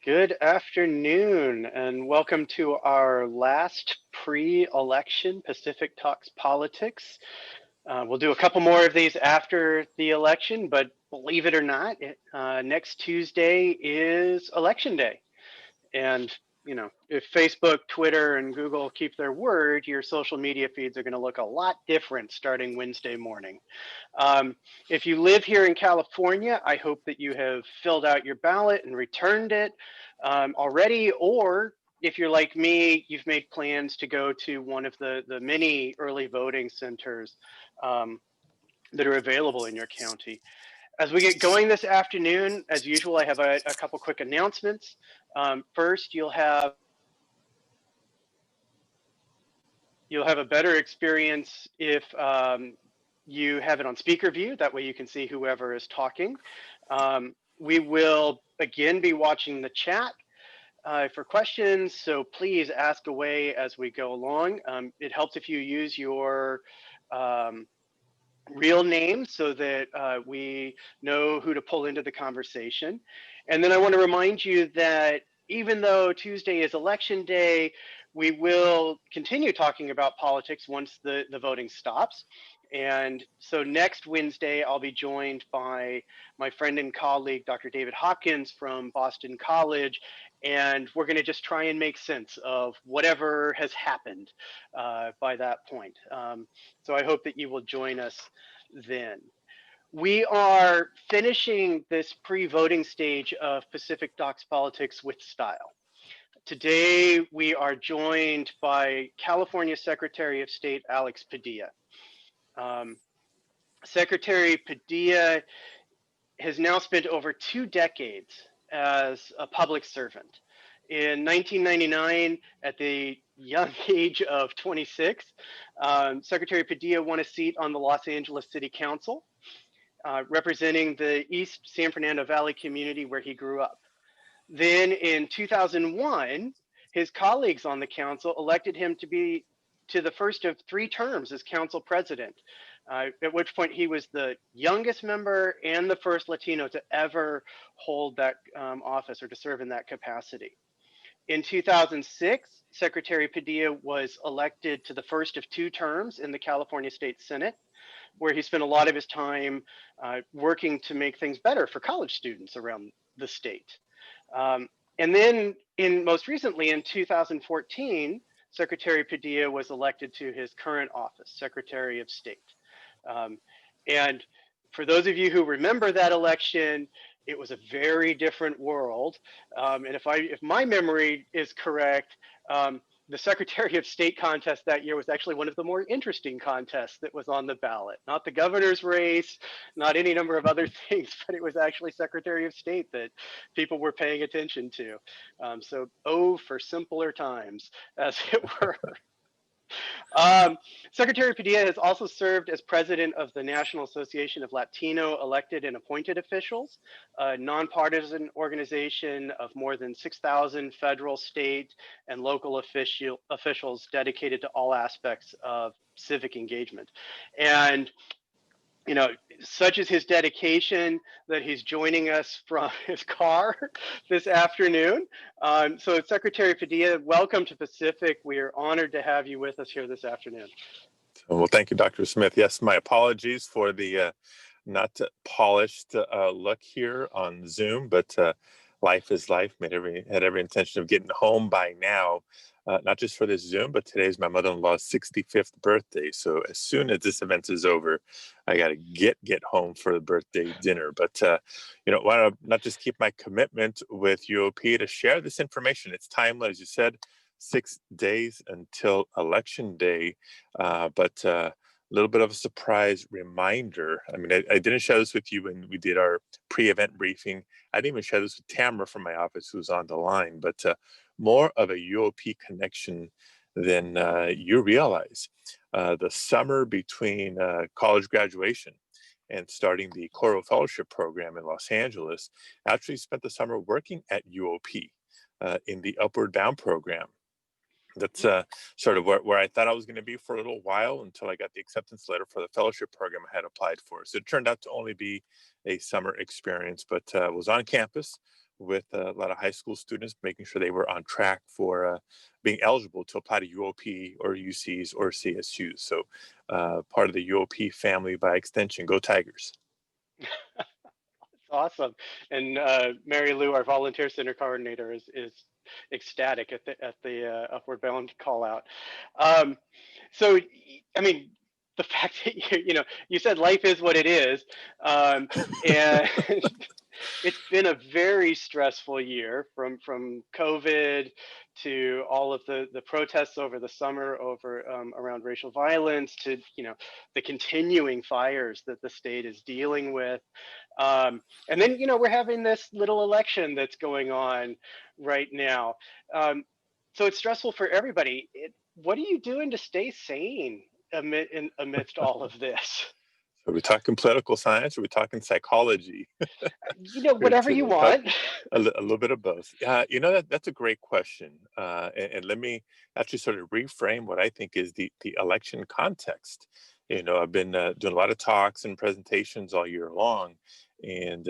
Good afternoon, and welcome to our last pre-election Pacific Talks Politics. We'll do a couple more of these after the election, but believe it or not, next Tuesday is Election Day. And, if Facebook, Twitter, and Google keep their word, your social media feeds are going to look a lot different starting Wednesday morning. If you live here in California, I hope that you have filled out your ballot and returned it already, or if you're like me, you've made plans to go to one of the many early voting centers that are available in your county. As we get going this afternoon, as usual, I have a couple quick announcements. First, you'll have a better experience if you have it on speaker view. That way you can see whoever is talking. We will again be watching the chat for questions, so please ask away as we go along. It helps if you use your real name so that we know who to pull into the conversation. And then I want to remind you that even though Tuesday is election day, we will continue talking about politics once the voting stops. And so next Wednesday, I'll be joined by my friend and colleague, Dr. David Hopkins from Boston College, and we're going to just try and make sense of whatever has happened by that point. So I hope that you will join us then. We are finishing this pre-voting stage of Pacific Docs Politics with style. Today, we are joined by California Secretary of State Alex Padilla. Secretary Padilla has now spent over 2 decades as a public servant. In 1999, at the young age of 26, Secretary Padilla won a seat on the Los Angeles City Council, representing the East San Fernando Valley community where he grew up. Then in 2001, his colleagues on the council elected him to the first of 3 terms as council president, at which point he was the youngest member and the first Latino to ever hold that office or to serve in that capacity. In 2006, Secretary Padilla was elected to the first of 2 terms in the California State Senate, where he spent a lot of his time working to make things better for college students around the state. And then most recently in 2014, Secretary Padilla was elected to his current office, Secretary of State. And for those of you who remember that election, it was a very different world. And if my memory is correct, the Secretary of State contest that year was actually one of the more interesting contests that was on the ballot. Not the governor's race, not any number of other things, but it was actually Secretary of State that people were paying attention to. So, for simpler times, as it were. Secretary Padilla has also served as president of the National Association of Latino Elected and Appointed Officials, a nonpartisan organization of more than 6,000 federal, state, and local officials dedicated to all aspects of civic engagement. And such is his dedication that he's joining us from his car this afternoon. So Secretary Padilla, welcome to Pacific. We are honored to have you with us here this afternoon. Well, thank you, Dr. Smith. Yes, my apologies for the not polished look here on Zoom, but life is life. Had every intention of getting home by now. Not just for this Zoom, but today is my mother-in-law's 65th birthday. So as soon as this event is over, I got to get home for the birthday dinner. But, why don't I not just keep my commitment with UOP to share this information? It's timely, as you said, 6 days until Election Day. But a little bit of a surprise reminder. I mean, I didn't share this with you when we did our pre-event briefing. I didn't even share this with Tamara from my office, who's on the line. But more of a UOP connection than you realize. The summer between college graduation and starting the Choral Fellowship program in Los Angeles, I actually spent the summer working at UOP in the Upward Bound program. That's sort of where I thought I was going to be for a little while until I got the acceptance letter for the fellowship program I had applied for. So it turned out to only be a summer experience, but was on campus with a lot of high school students, making sure they were on track for being eligible to apply to UOP or UCs or CSUs. So part of the UOP family by extension. Go Tigers. Awesome. And Mary Lou, our volunteer center coordinator, is ecstatic at the Upward Bound call out. So, I mean, the fact that you said life is what it is, and it's been a very stressful year from COVID to all of the protests over the summer over around racial violence to the continuing fires that the state is dealing with. And then, we're having this little election that's going on right now. So it's stressful for everybody. What are you doing to stay sane amidst all of this? Are we talking political science? Or are we talking psychology? Here Whatever you talk want. a little bit of both. That's a great question. And let me actually sort of reframe what I think is the election context. I've been doing a lot of talks and presentations all year long. And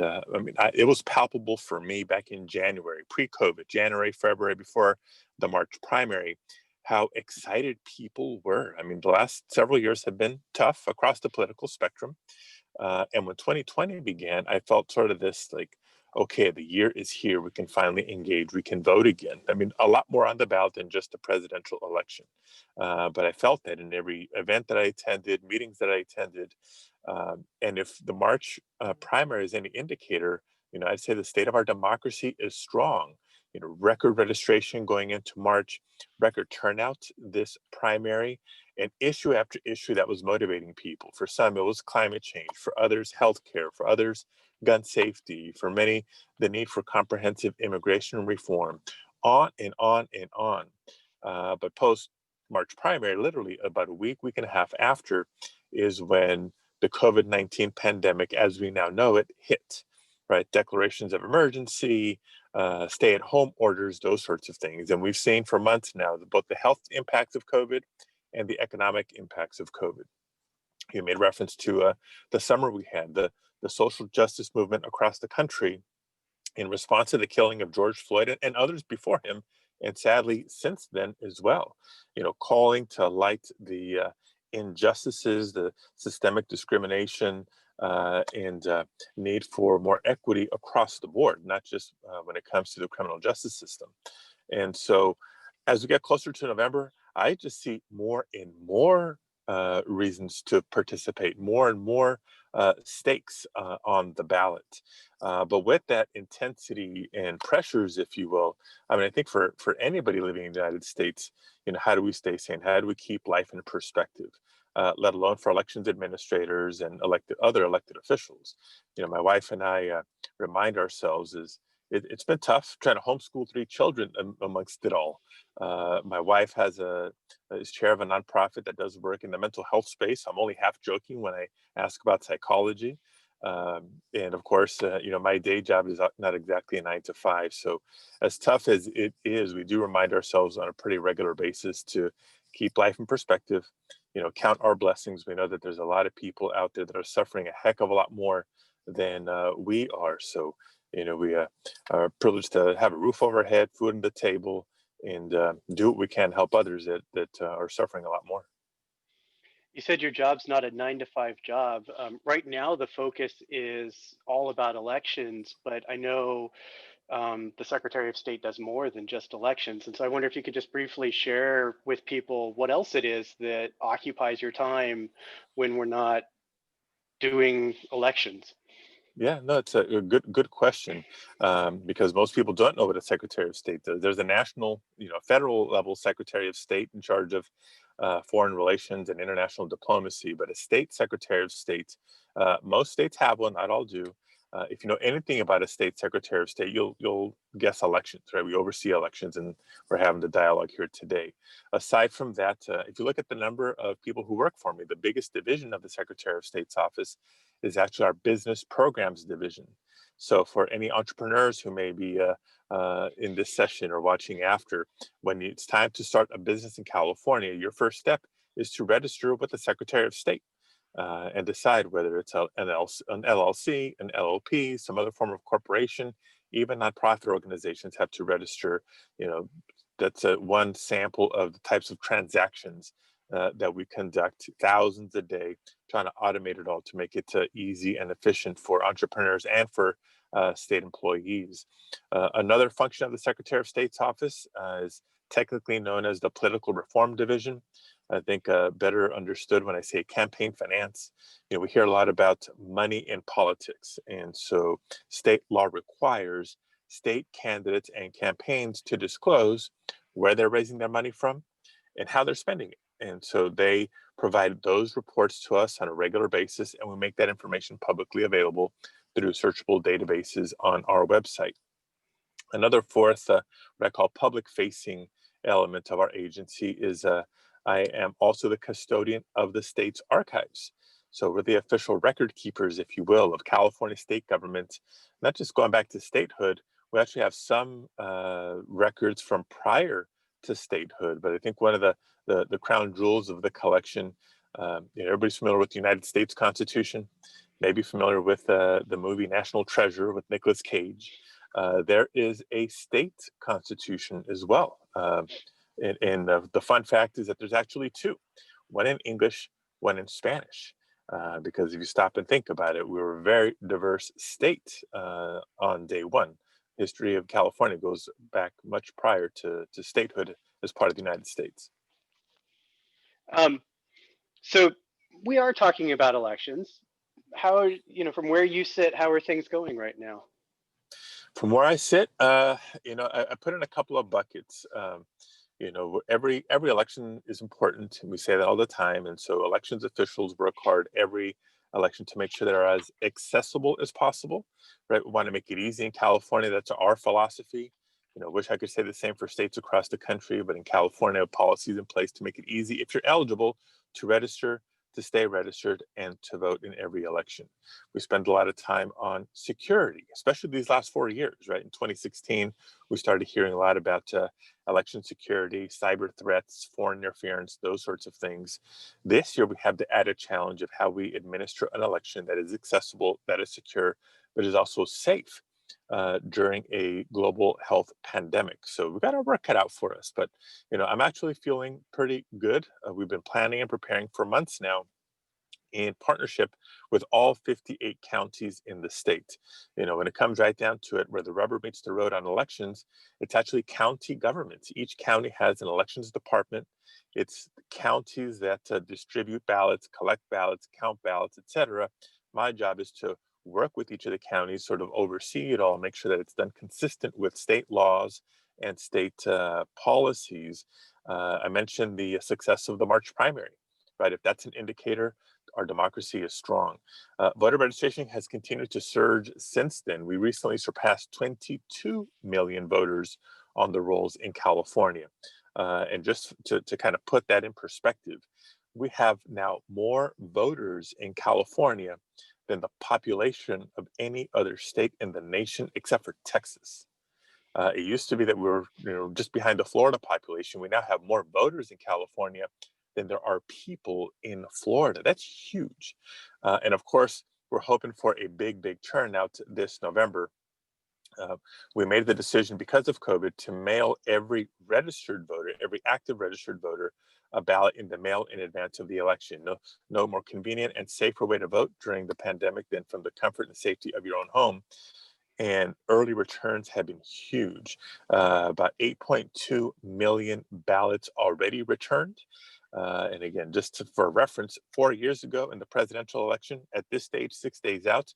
it was palpable for me back in January, pre-COVID, January, February, before the March primary, how excited people were. I mean, the last several years have been tough across the political spectrum. And when 2020 began, I felt sort of this like, okay, the year is here. We can finally engage. We can vote again. I mean, a lot more on the ballot than just the presidential election. But I felt that in every event that I attended, meetings that I attended. And if the March primary is any indicator, I'd say the state of our democracy is strong. Record registration going into March, record turnout this primary, and issue after issue that was motivating people. For some, it was climate change. For others, healthcare. For others, gun safety. For many, the need for comprehensive immigration reform. On and on and on. But post March primary, literally about a week and a half after, is when the COVID-19 pandemic, as we now know it, hit. Right, declarations of emergency, stay-at-home orders, those sorts of things. And we've seen for months now both the health impacts of COVID and the economic impacts of COVID. You made reference to the summer we had, the social justice movement across the country in response to the killing of George Floyd and others before him, and sadly since then as well. Calling to light the injustices, the systemic discrimination, and need for more equity across the board, not just when it comes to the criminal justice system. And so as we get closer to November, I just see more and more reasons to participate, more and more stakes on the ballot. But with that intensity and pressures, if you will, I think for anybody living in the United States, how do we stay sane? How do we keep life in perspective? Let alone for elections administrators and other elected officials. My wife and I remind ourselves it's been tough trying to homeschool 3 children amongst it all. My wife is chair of a nonprofit that does work in the mental health space. I'm only half joking when I ask about psychology. And of course, my day job is not exactly a 9 to 5. So as tough as it is, we do remind ourselves on a pretty regular basis to keep life in perspective, count our blessings. We know that there's a lot of people out there that are suffering a heck of a lot more than we are. So, we are privileged to have a roof over our head, food on the table, and do what we can to help others that are suffering a lot more. You said your job's not a 9 to 5 job. Right now, the focus is all about elections, but I know the Secretary of State does more than just elections. And so I wonder if you could just briefly share with people what else it is that occupies your time when we're not doing elections. Yeah, no, it's a good question, because most people don't know what a Secretary of State does. There's a national, federal level Secretary of State in charge of foreign relations and international diplomacy, but a state Secretary of State, most states have one, not all do. If you know anything about a state Secretary of State, you'll guess elections, right? We oversee elections, and we're having the dialogue here today. Aside from that, if you look at the number of people who work for me, the biggest division of the Secretary of State's office is actually our business programs division. So for any entrepreneurs who may be in this session or watching after, when it's time to start a business in California, your first step is to register with the Secretary of State and decide whether it's an LLC, an LLP, some other form of corporation, Even nonprofit organizations have to register. That's one sample of the types of transactions that we conduct, thousands a day, trying to automate it all to make it easy and efficient for entrepreneurs and for state employees. Another function of the Secretary of State's office is technically known as the Political Reform Division. I think better understood when I say campaign finance. We hear a lot about money in politics, and so state law requires state candidates and campaigns to disclose where they're raising their money from and how they're spending it. And so they provide those reports to us on a regular basis, and we make that information publicly available through searchable databases on our website. Another fourth, what I call public-facing element of our agency is I am also the custodian of the state's archives. So we're the official record keepers, if you will, of California state government, not just going back to statehood. We actually have some records from prior to statehood, but I think one of the crown jewels of the collection, everybody's familiar with the United States Constitution, maybe familiar with the movie National Treasure with Nicolas Cage. There is a state constitution as well. And the fun fact is that there's actually two, one in English, one in Spanish. Because if you stop and think about it, we were a very diverse state on day one. History of California goes back much prior to statehood as part of the United States. So we are talking about elections. How, from where you sit, how are things going right now? From where I sit, I put in a couple of buckets. Every election is important, and we say that all the time. And so elections officials work hard every election to make sure they're as accessible as possible, right? We want to make it easy in California. That's our philosophy. Wish I could say the same for states across the country, but in California, policies in place to make it easy if you're eligible to register, to stay registered, and to vote in every election. We spend a lot of time on security, especially these last 4 years, right? In 2016, we started hearing a lot about election security, cyber threats, foreign interference, those sorts of things. This year, we have the added challenge of how we administer an election that is accessible, that is secure, but is also safe during a global health pandemic. So we've got our work cut out for us, but I'm actually feeling pretty good. We've been planning and preparing for months now in partnership with all 58 counties in the state. When it comes right down to it, where the rubber meets the road on elections, it's actually county governments. Each county has an elections department. It's counties that distribute ballots, collect ballots, count ballots, etc. My job is to work with each of the counties, sort of oversee it all, make sure that it's done consistent with state laws and state policies. I mentioned the success of the March primary, right? If that's an indicator, our democracy is strong. Voter registration has continued to surge since then. We recently surpassed 22 million voters on the rolls in California. And just to kind of put that in perspective, we have now more voters in California than the population of any other state in the nation except for Texas. It used to be that we were just behind the Florida population. We now have more voters in California than there are people in Florida. That's huge. And of course, we're hoping for a big turnout this November. We made the decision because of COVID to mail every registered voter, every active registered voter, a ballot in the mail in advance of the election. No more convenient and safer way to vote during the pandemic than from the comfort and safety of your own home. And early returns have been huge. About 8.2 million ballots already returned. And again, for reference, 4 years ago in the presidential election, at this stage, 6 days out,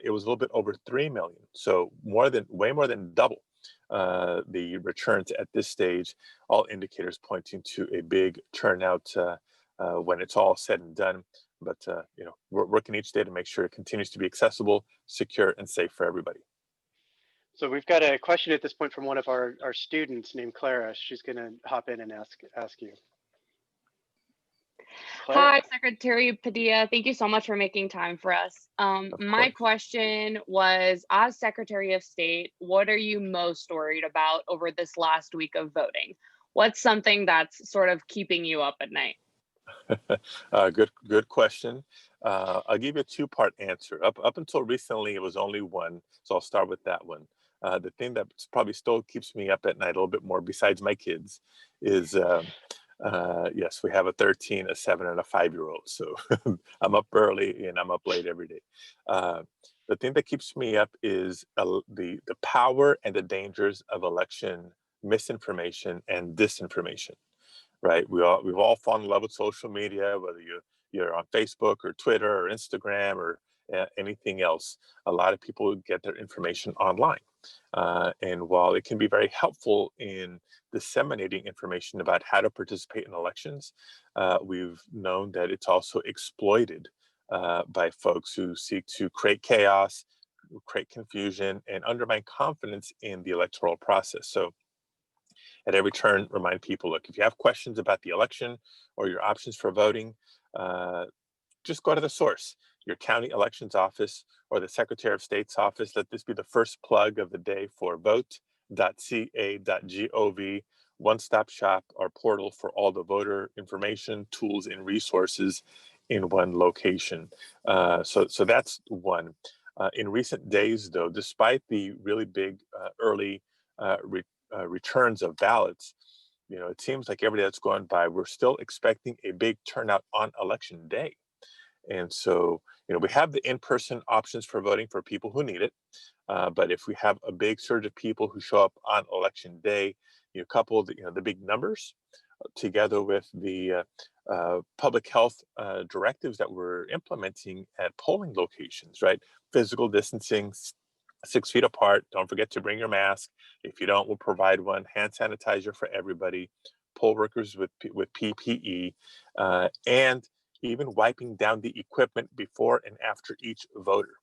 it was a little bit over 3 million. So way more than double the returns at this stage, all indicators pointing to a big turnout when it's all said and done. But we're working each day to make sure it continues to be accessible, secure, and safe for everybody. So we've got a question at this point from one of our students named Clara. She's going to hop in and ask you. Clara? Hi, Secretary Padilla. Thank you so much for making time for us. My question was, as Secretary of State, what are you most worried about over this last week of voting? What's something that's sort of keeping you up at night? Good question. I'll give you a two-part answer. Up until recently, it was only one, so I'll start with that one. The thing that probably still keeps me up at night a little bit more, besides my kids, is yes, we have a 13, a 7, and a 5-year-old. So I'm up early and I'm up late every day. The thing that keeps me up is the power and the dangers of election misinformation and disinformation. Right? We've all fallen in love with social media, whether you're on Facebook or Twitter or Instagram or anything else. A lot of people get their information online. And while it can be very helpful in disseminating information about how to participate in elections, we've known that it's also exploited by folks who seek to create chaos, create confusion, and undermine confidence in the electoral process. So at every turn, remind people, look, if you have questions about the election or your options for voting, uh, just go to the source, your county elections office or the Secretary of State's office. Let this be the first plug of the day for vote.ca.gov, one-stop shop, our portal for all the voter information, tools, and resources in one location. So that's one. In recent days, though, despite the really big early returns of ballots, it seems like every day that's gone by, we're still expecting a big turnout on election day. And so, we have the in-person options for voting for people who need it. But if we have a big surge of people who show up on election day, you couple the big numbers together with the public health directives that we're implementing at polling locations, right? Physical distancing, 6 feet apart. Don't forget to bring your mask. If you don't, we'll provide one. Hand sanitizer for everybody. Poll workers with PPE, and even wiping down the equipment before and after each voter.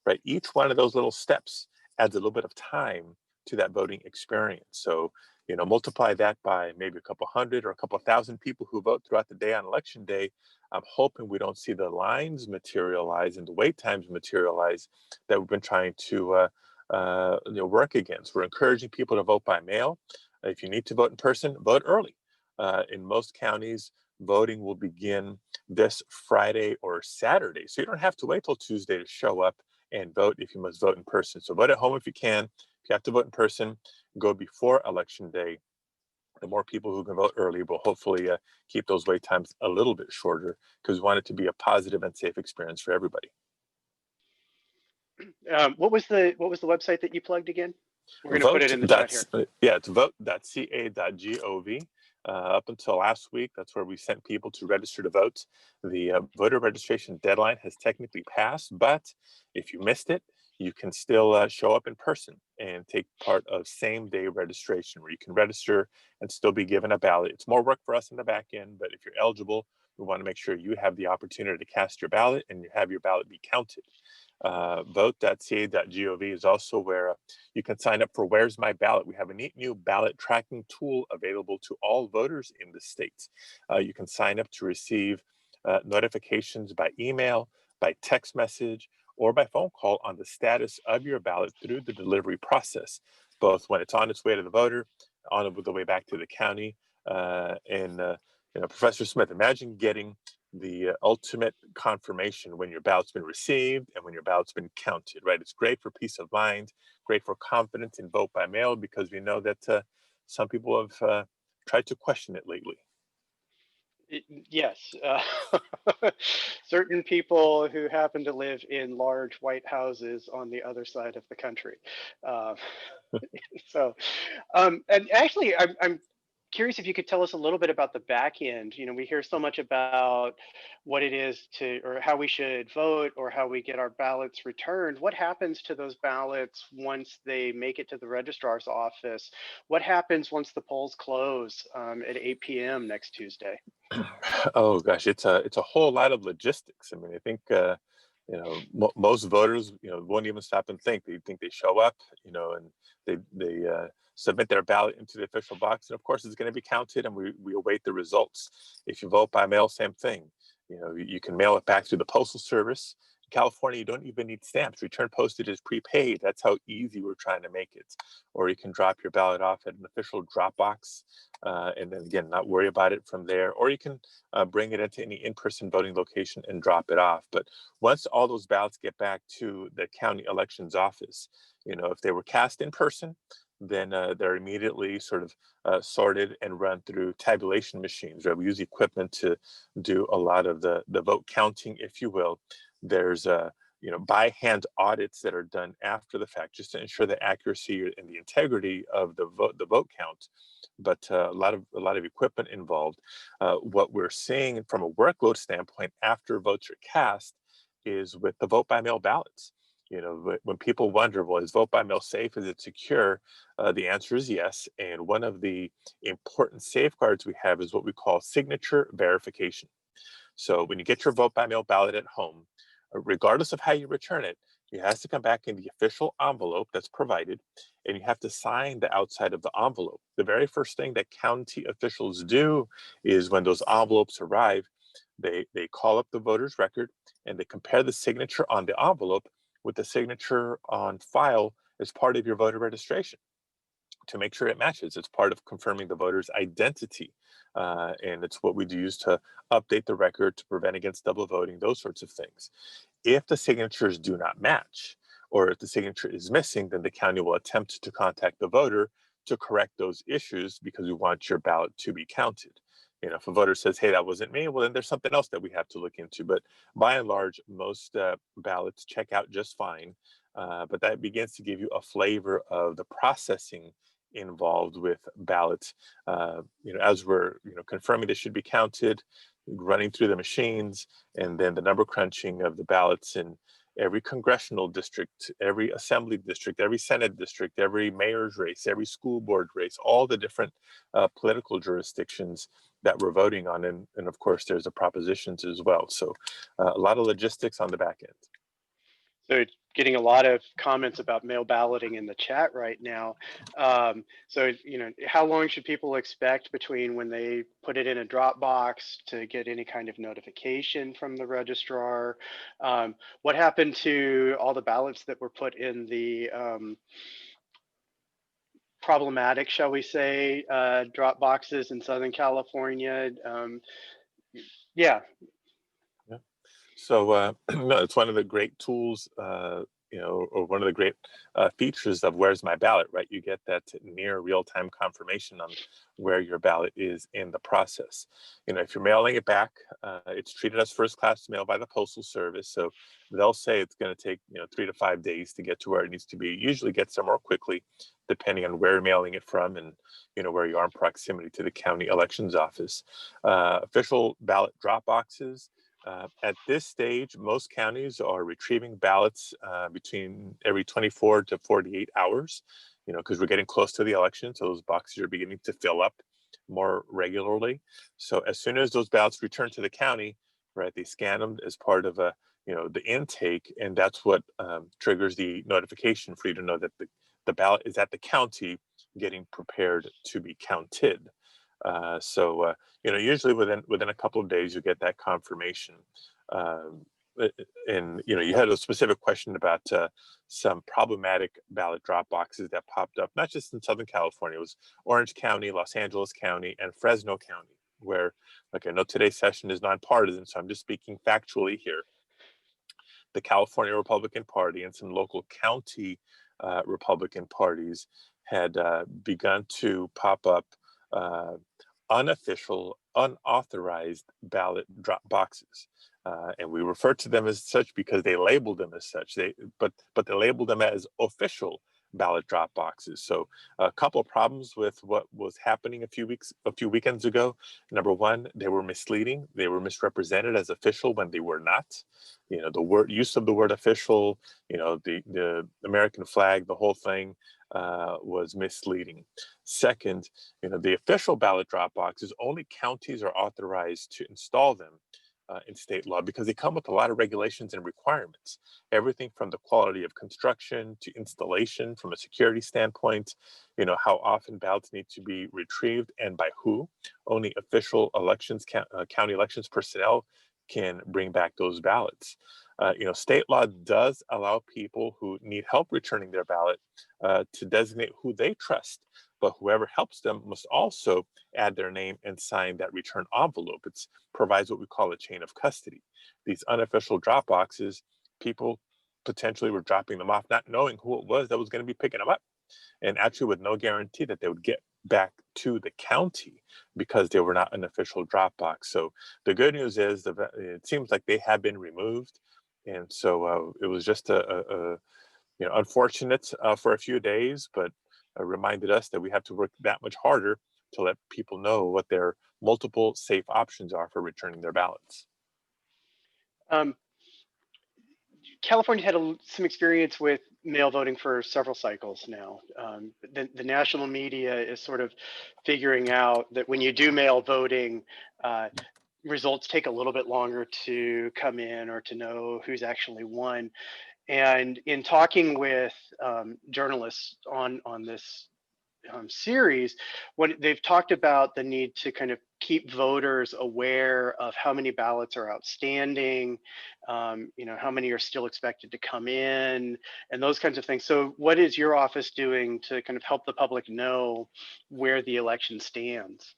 Right, each one of those little steps adds a little bit of time to that voting experience. So, multiply that by maybe a couple hundred or a couple thousand people who vote throughout the day on election day. I'm hoping we don't see the lines materialize and the wait times materialize that we've been trying to work against. We're encouraging people to vote by mail. If you need to vote in person, vote early. In most counties, voting will begin this Friday or Saturday. So you don't have to wait till Tuesday to show up and vote if you must vote in person. So vote at home if you can. If you have to vote in person, go before election day. The more people who can vote early will hopefully keep those wait times a little bit shorter, because we want it to be a positive and safe experience for everybody. What was the website that you plugged again? We're going to put it in the chat here. Yeah, it's vote.ca.gov. Up until last week, that's where we sent people to register to vote. The voter registration deadline has technically passed, but if you missed it, you can still show up in person and take part of same-day registration, where you can register and still be given a ballot. It's more work for us in the back end, but if you're eligible, we want to make sure you have the opportunity to cast your ballot and you have your ballot be counted. Vote.ca.gov is also where you can sign up for Where's My Ballot. We have a neat new ballot tracking tool available to all voters in the state. You can sign up to receive notifications by email, by text message, or by phone call on the status of your ballot through the delivery process, both when it's on its way to the voter, on the way back to the county. Professor Smith, imagine getting the ultimate confirmation when your ballot's been received and when your ballot's been counted, right? It's great for peace of mind, great for confidence in vote by mail, because we know that some people have tried to question it lately. Yes, certain people who happen to live in large white houses on the other side of the country. And actually, I'm curious if you could tell us a little bit about the back end. We hear so much about what it is or how we should vote or how we get our ballots returned. What happens to those ballots once they make it to the registrar's office? What happens once the polls close at 8 p.m. next Tuesday? Oh gosh, it's a whole lot of logistics. I mean, I think most voters won't even stop and think. They think they show up, and they submit their ballot into the official box, and of course it's going to be counted, and we await the results. If you vote by mail, same thing. You can mail it back to the postal service. California, you don't even need stamps. Return postage is prepaid. That's how easy we're trying to make it. Or you can drop your ballot off at an official drop box, and then again, not worry about it from there. Or you can bring it into any in-person voting location and drop it off. But once all those ballots get back to the county elections office, if they were cast in person, then they're immediately sort of sorted and run through tabulation machines. Right? We use equipment to do a lot of the vote counting, if you will. There's by hand audits that are done after the fact, just to ensure the accuracy and the integrity of the vote count. But a lot of equipment involved. What we're seeing from a workload standpoint after votes are cast is with the vote by mail ballots. When people wonder, well, is vote by mail safe? Is it secure? The answer is yes. And one of the important safeguards we have is what we call signature verification. So when you get your vote by mail ballot at home, regardless of how you return it, it has to come back in the official envelope that's provided, and you have to sign the outside of the envelope. The very first thing that county officials do is when those envelopes arrive, they call up the voter's record and they compare the signature on the envelope with the signature on file as part of your voter registration to make sure it matches. It's part of confirming the voter's identity. And it's what we use to update the record to prevent against double voting, those sorts of things. If the signatures do not match, or if the signature is missing, then the county will attempt to contact the voter to correct those issues because we want your ballot to be counted. If a voter says, hey, that wasn't me, well, then there's something else that we have to look into. But by and large, most ballots check out just fine. But that begins to give you a flavor of the processing involved with ballots. As we're confirming they should be counted, running through the machines, and then the number crunching of the ballots in every congressional district, every assembly district, every senate district, every mayor's race, every school board race, all the different political jurisdictions that we're voting on. And of course, there's the propositions as well. So a lot of logistics on the back end. So getting a lot of comments about mail balloting in the chat right now. So, how long should people expect between when they put it in a drop box to get any kind of notification from the registrar? What happened to all the ballots that were put in the problematic, shall we say, drop boxes in Southern California? Yeah. So no, it's one of the great tools, or one of the great features of Where's My Ballot, right? You get that near real-time confirmation on where your ballot is in the process. If you're mailing it back, it's treated as first-class mail by the Postal Service. So they'll say it's going to take 3 to 5 days to get to where it needs to be. It usually gets there more quickly, depending on where you're mailing it from and where you are in proximity to the county elections office. Official ballot drop boxes. At this stage, most counties are retrieving ballots between every 24 to 48 hours, because we're getting close to the election. So those boxes are beginning to fill up more regularly. So as soon as those ballots return to the county, right, they scan them as part of the intake. And that's what triggers the notification for you to know that the ballot is at the county getting prepared to be counted. So usually within a couple of days you get that confirmation. And you had a specific question about some problematic ballot drop boxes that popped up, not just in Southern California. It was Orange County, Los Angeles County, and Fresno County, where, like, I know today's session is nonpartisan, so I'm just speaking factually here. The California Republican Party and some local county Republican parties had begun to pop up unofficial, unauthorized ballot drop boxes. And we refer to them as such because they labeled them as such. But they labeled them as official ballot drop boxes. So a couple of problems with what was happening a few weekends ago. Number one, they were misleading. They were misrepresented as official when they were not. The use of the word official, the American flag, the whole thing was misleading. Second, the official ballot drop boxes, only counties are authorized to install them in state law because they come with a lot of regulations and requirements. Everything from the quality of construction to installation from a security standpoint, how often ballots need to be retrieved and by who. Only official elections, county elections personnel can bring back those ballots. State law does allow people who need help returning their ballot to designate who they trust, but whoever helps them must also add their name and sign that return envelope. It provides what we call a chain of custody. These unofficial drop boxes, people potentially were dropping them off, not knowing who it was that was going to be picking them up, and actually with no guarantee that they would get back to the county because they were not an official drop box. So the good news is it seems like they have been removed, and so it was just a unfortunate for a few days, but reminded us that we have to work that much harder to let people know what their multiple safe options are for returning their ballots. California had some experience with mail voting for several cycles now. The national media is sort of figuring out that when you do mail voting, results take a little bit longer to come in or to know who's actually won. And in talking with journalists on this series, what they've talked about the need to kind of keep voters aware of how many ballots are outstanding, how many are still expected to come in, and those kinds of things. So what is your office doing to kind of help the public know where the election stands?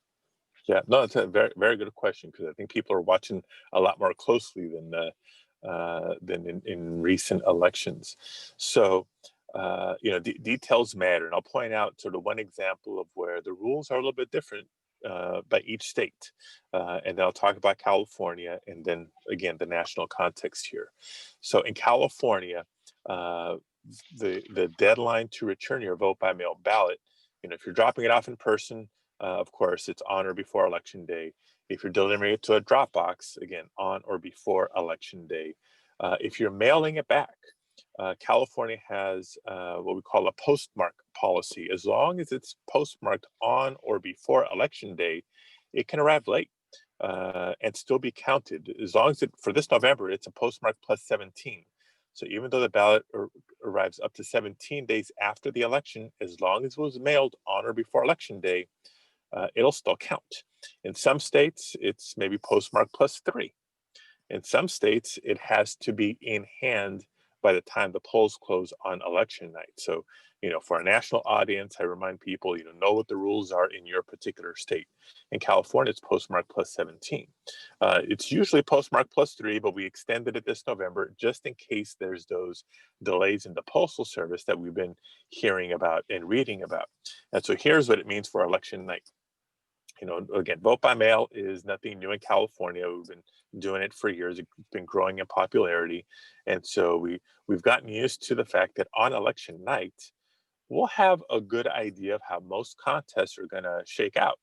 Yeah, no, it's a very, very good question, because I think people are watching a lot more closely than in recent elections. So, details matter, and I'll point out sort of one example of where the rules are a little bit different by each state, and then I'll talk about California, and then again the national context here. So in California, the deadline to return your vote by mail ballot, if you're dropping it off in person, of course, it's on or before Election Day. If you're delivering it to a drop box, again, on or before Election Day. If you're mailing it back, California has what we call a postmark policy. As long as it's postmarked on or before Election Day, it can arrive late and still be counted. As long as for this November, it's a postmark plus 17. So even though the ballot arrives up to 17 days after the election, as long as it was mailed on or before Election Day, it'll still count. In some states, it's maybe postmark plus 3. In some states, it has to be in hand by the time the polls close on election night. So, for a national audience, I remind people, know what the rules are in your particular state. In California, it's postmark plus 17. It's usually postmark plus 3, but we extended it this November just in case there's those delays in the postal service that we've been hearing about and reading about. And so here's what it means for election night. Again, vote by mail is nothing new in California. We've been doing it for years. It's been growing in popularity. And so we've gotten used to the fact that on election night, we'll have a good idea of how most contests are going to shake out.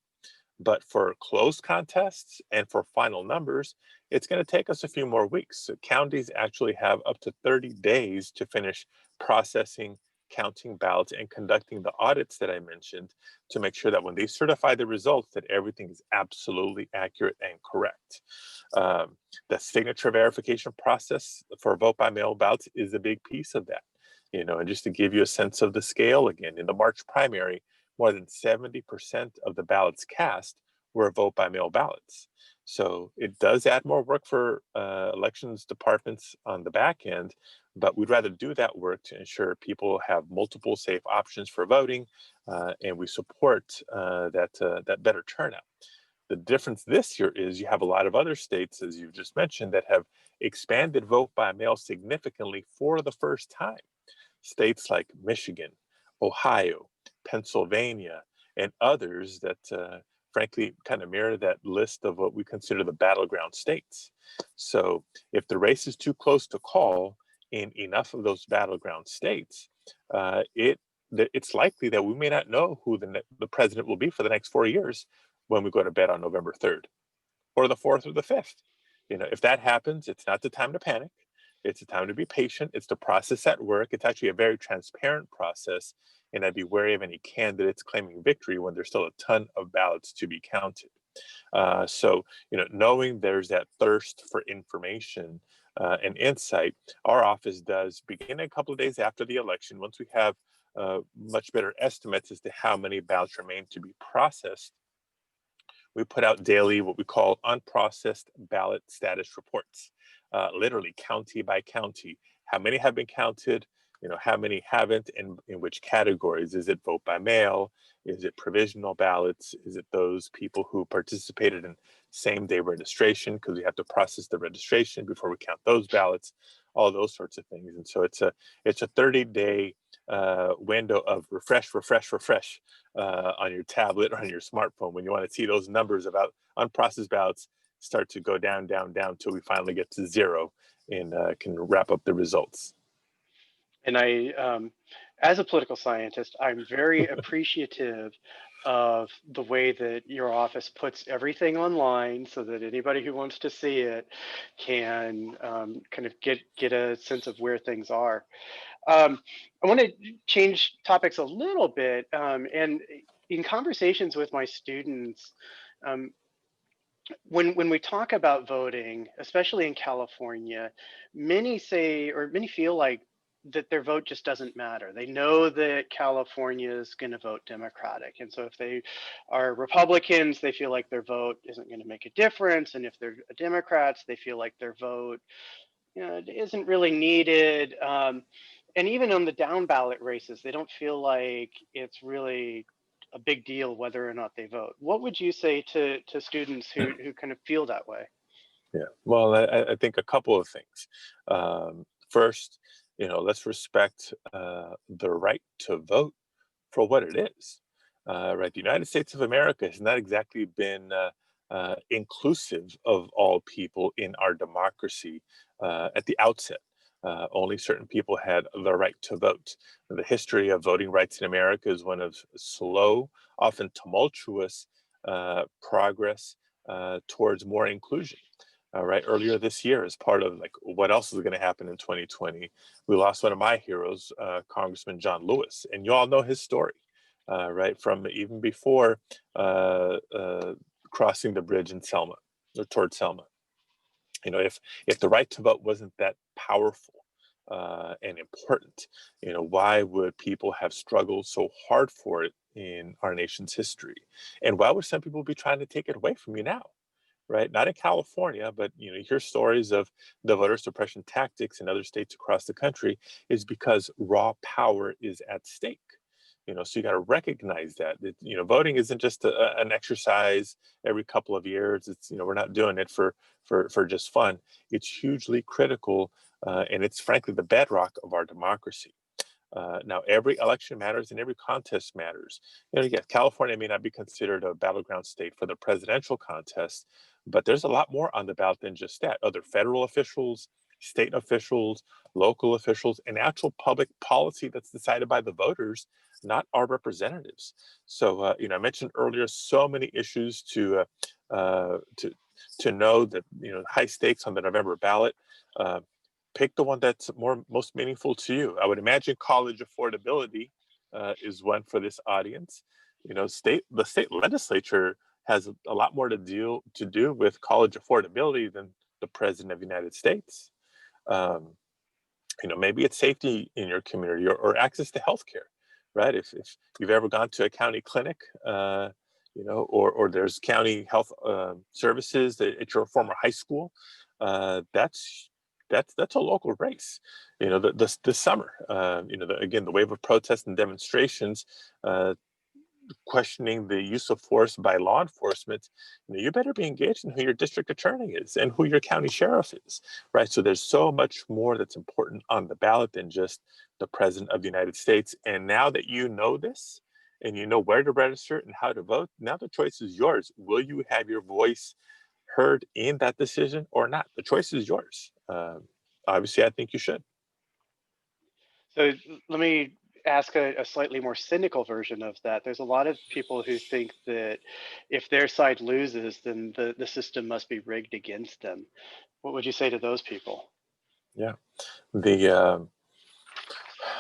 But for closed contests and for final numbers, it's going to take us a few more weeks. So counties actually have up to 30 days to finish processing, counting ballots, and conducting the audits that I mentioned to make sure that when they certify the results, that everything is absolutely accurate and correct. The signature verification process for vote by mail ballots is a big piece of that. And just to give you a sense of the scale, again, in the March primary, more than 70% of the ballots cast were vote by mail ballots. So it does add more work for elections departments on the back end, but we'd rather do that work to ensure people have multiple safe options for voting, and we support that better turnout. The difference this year is you have a lot of other states, as you've just mentioned, that have expanded vote by mail significantly for the first time. States like Michigan, Ohio, Pennsylvania, and others that frankly kind of mirror that list of what we consider the battleground states. So if the race is too close to call in enough of those battleground states, it's likely that we may not know who the president will be for the next 4 years when we go to bed on November 3rd or the 4th or the 5th. If that happens, it's not the time to panic. It's a time to be patient. It's the process at work. It's actually a very transparent process. And I'd be wary of any candidates claiming victory when there's still a ton of ballots to be counted. So, knowing there's that thirst for information and insight, our office does begin a couple of days after the election, once we have much better estimates as to how many ballots remain to be processed. We put out daily what we call unprocessed ballot status reports. literally county by county. How many have been counted? How many haven't, and in which categories? Is it vote by mail? Is it provisional ballots? Is it those people who participated in same-day registration, because we have to process the registration before we count those ballots? All those sorts of things. And so it's a 30-day window of refresh on your tablet or on your smartphone when you want to see those numbers about unprocessed ballots start to go down till we finally get to zero and can wrap up the results. And as a political scientist, I'm very appreciative of the way that your office puts everything online so that anybody who wants to see it can kind of get a sense of where things are. I want to change topics a little bit, and in conversations with my students, when we talk about voting, especially in California, many say, or many feel like that their vote just doesn't matter. They know that California is going to vote Democratic. And so if they are Republicans, they feel like their vote isn't going to make a difference. And if they're Democrats, they feel like their vote isn't really needed. And even on the down ballot races, they don't feel like it's really a big deal whether or not they vote. What would you say to students who kind of feel that way? Yeah, well, I think a couple of things. First, let's respect the right to vote for what it is. Right, the United States of America has not exactly been inclusive of all people in our democracy at the outset. Only certain people had the right to vote. The history of voting rights in America is one of slow, often tumultuous progress towards more inclusion. Right, earlier this year, as part of what else is going to happen in 2020, we lost one of my heroes, Congressman John Lewis, and you all know his story, right, from even before crossing the bridge in Selma, or towards Selma. If the right to vote wasn't that powerful and important, why would people have struggled so hard for it in our nation's history? And why would some people be trying to take it away from you now? Right? Not in California, but you hear stories of the voter suppression tactics in other states across the country is because raw power is at stake. So you got to recognize that, voting isn't just an exercise every couple of years. It's, we're not doing it for just fun. It's hugely critical, and it's frankly the bedrock of our democracy. Now, every election matters and every contest matters. Yes, California may not be considered a battleground state for the presidential contest, but there's a lot more on the ballot than just that. Other federal officials, state officials, local officials, and actual public policy that's decided by the voters, not our representatives. So, I mentioned earlier so many issues to know that high stakes on the November ballot. Pick the one that's most meaningful to you. I would imagine college affordability is one for this audience. The state legislature has a lot more to do with college affordability than the president of the United States. Maybe it's safety in your community or access to healthcare, right? If you've ever gone to a county clinic, or there's county health services at your former high school, that's a local race. This summer, again, the wave of protests and demonstrations questioning the use of force by law enforcement, you better be engaged in who your district attorney is and who your county sheriff is, right? So there's so much more that's important on the ballot than just the president of the United States. And now that you know this, and you know where to register and how to vote, now the choice is yours. Will you have your voice heard in that decision or not? The choice is yours. Obviously, I think you should. So let me ask a slightly more cynical version of that. There's a lot of people who think that if their side loses, then the system must be rigged against them. What would you say to those people? Yeah,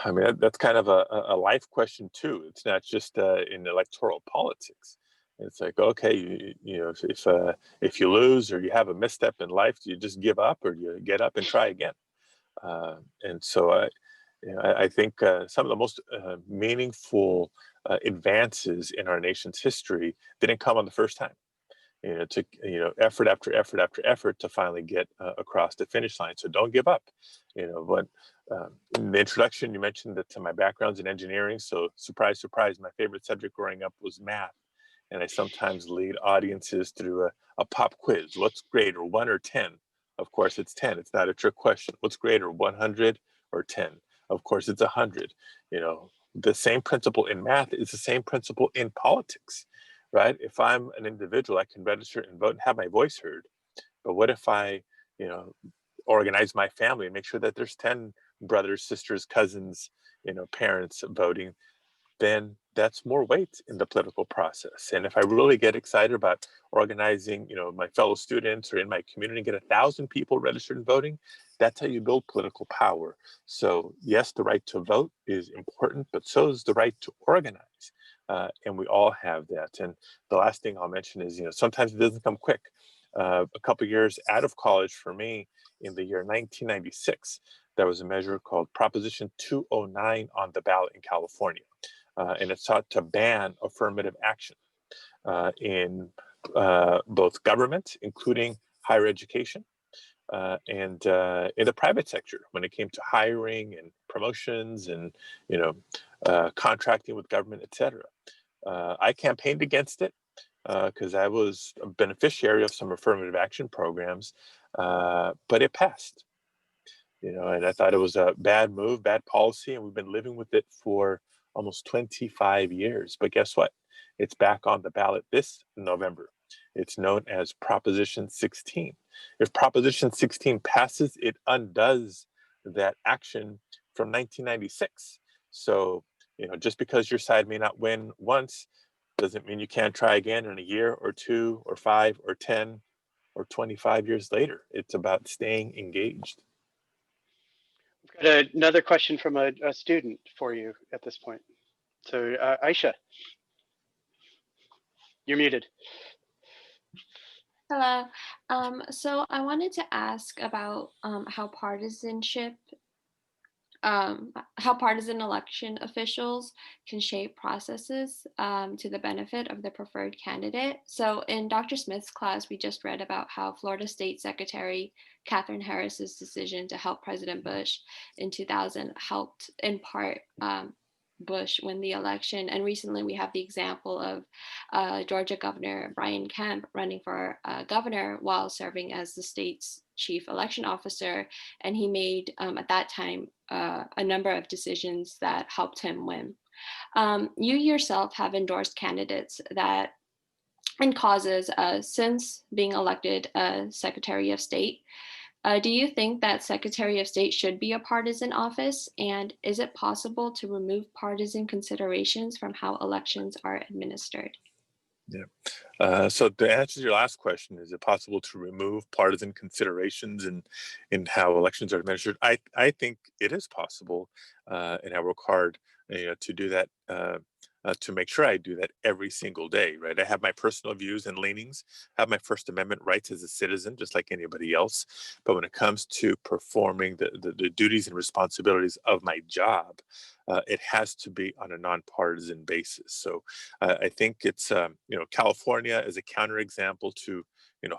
I mean, that's kind of a life question too. It's not just in electoral politics. It's like, okay, if you lose or you have a misstep in life, do you just give up or you get up and try again? And so I think some of the most meaningful advances in our nation's history didn't come on the first time. It took, effort after effort after effort to finally get across the finish line. So don't give up. But in the introduction, you mentioned that my background's in engineering. So surprise, surprise, my favorite subject growing up was math. And I sometimes lead audiences through a pop quiz. What's greater, 1 or 10? Of course, it's 10. It's not a trick question. What's greater, 100 or 10? Of course, it's 100. The same principle in math is the same principle in politics, right? If I'm an individual, I can register and vote and have my voice heard. But what if I, organize my family and make sure that there's 10 brothers, sisters, cousins, parents voting? Then that's more weight in the political process. And if I really get excited about organizing, my fellow students or in my community, get 1,000 people registered and voting, that's how you build political power. So yes, the right to vote is important, but so is the right to organize. And we all have that. And the last thing I'll mention is, sometimes it doesn't come quick. A couple years out of college for me, in the year 1996, there was a measure called Proposition 209 on the ballot in California. And it sought to ban affirmative action in both government, including higher education, and in the private sector when it came to hiring and promotions and contracting with government, etc. I campaigned against it because I was a beneficiary of some affirmative action programs, but it passed. And I thought it was a bad move, bad policy, and we've been living with it for almost 25 years. But guess what? It's back on the ballot this November. It's known as Proposition 16. If Proposition 16 passes, it undoes that action from 1996. So, just because your side may not win once doesn't mean you can't try again in a year or 2 or 5 or 10 or 25 years later. It's about staying engaged. We've got another question from a student for you at this point. So Aisha, you're muted. Hello. So I wanted to ask about how partisan election officials can shape processes to the benefit of the preferred candidate. So in Dr. Smith's class, we just read about how Florida State Secretary Katherine Harris's decision to help President Bush in 2000 helped in part Bush win the election. And recently we have the example of Georgia Governor Brian Kemp running for governor while serving as the state's chief election officer. And he made, at that time, a number of decisions that helped him win. You yourself have endorsed candidates and causes since being elected Secretary of State. Do you think that Secretary of State should be a partisan office? And is it possible to remove partisan considerations from how elections are administered? Yeah. So to answer your last question, is it possible to remove partisan considerations in how elections are administered? I think it is possible, and I work hard to do that, to make sure I do that every single day, right? I have my personal views and leanings, I have my First Amendment rights as a citizen, just like anybody else. But when it comes to performing the duties and responsibilities of my job, it has to be on a nonpartisan basis. So I think it's, California is a counterexample to,